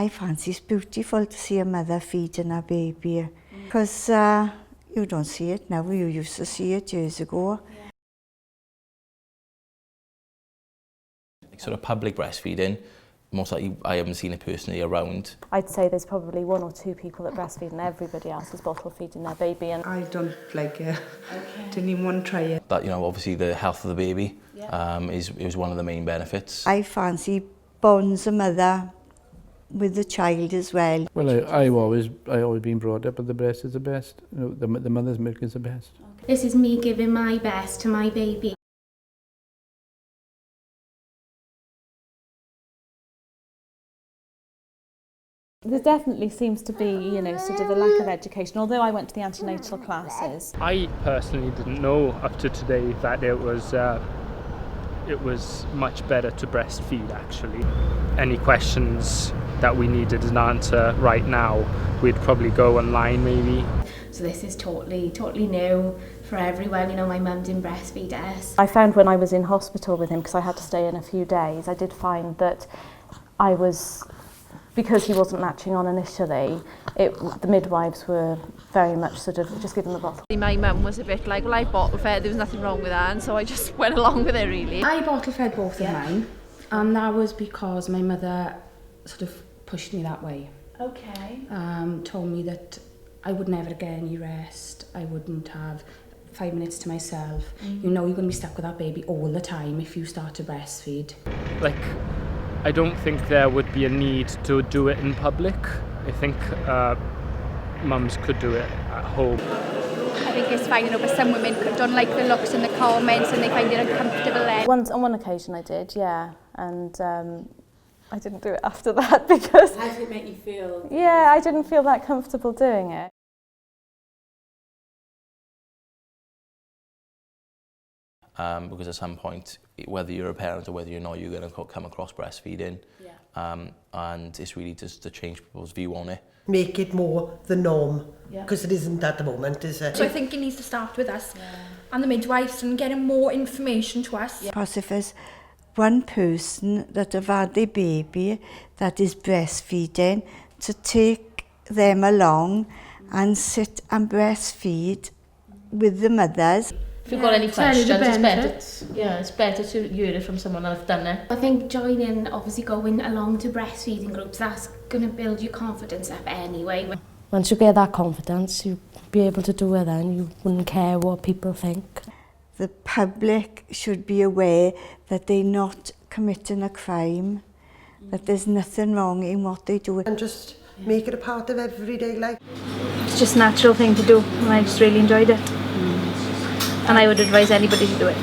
I fancy it's beautiful to see a mother feeding her baby, because you don't see it now. You used to see it years ago. Sort of public breastfeeding, most likely I haven't seen it personally around. I'd say there's probably 1 or 2 people that breastfeed and everybody else is bottle feeding their baby. And I don't like it. Didn't even want to try it. That, you know, obviously the health of the baby is one of the main benefits. I fancy bonds a mother with the child as well. Well, I've always been brought up that the breast is the best. You know, the mother's milk is the best. This is me giving my best to my baby. there definitely seems to be, you know, sort of a lack of education, although I went to the antenatal classes. I personally didn't know up to today that it was much better to breastfeed, actually. Any questions that we needed an answer right now, we'd probably go online maybe. So this is totally new for everyone. You know, my mum didn't breastfeed us. I found when I was in hospital with him, because I had to stay in a few days, I did find that I was, because he wasn't latching on initially, the midwives were very much sort of just giving the bottle. My mum was a bit like, well, I bottle fed, there was nothing wrong with that, and so I just went along with it really. I bottle fed both of mine, and that was because my mother sort of pushed me that way. Okay. Told me that I would never get any rest, I wouldn't have 5 minutes to myself. You know you're going to be stuck with that baby all the time if you start to breastfeed. Like, I don't think there would be a need to do it in public. I think mums could do it at home. I think it's fine, you know, but some women don't like the looks and the comments and they find it uncomfortable there. On one occasion I did, yeah, and I didn't do it after that because... How did it make you feel? Yeah, I didn't feel that comfortable doing it. Because at some point, whether you're a parent or whether you're not, you're going to come across breastfeeding. And it's really just to change people's view on it. Make it more the norm, because it isn't at the moment, is it? So I think it needs to start with us and the midwives and getting more information to us. Because if there's one person that have had their baby that is breastfeeding, to take them along and sit and breastfeed with the mothers. If you've got any questions, it's better to hear it from someone that's done it. I think joining, obviously going along to breastfeeding groups, that's going to build your confidence up anyway. Once you get that confidence, you'll be able to do it then. You wouldn't care what people think. The public should be aware that they're not committing a crime, that there's nothing wrong in what they do. And just make it a part of everyday life. It's just a natural thing to do and I just really enjoyed it. And I would advise anybody to do it.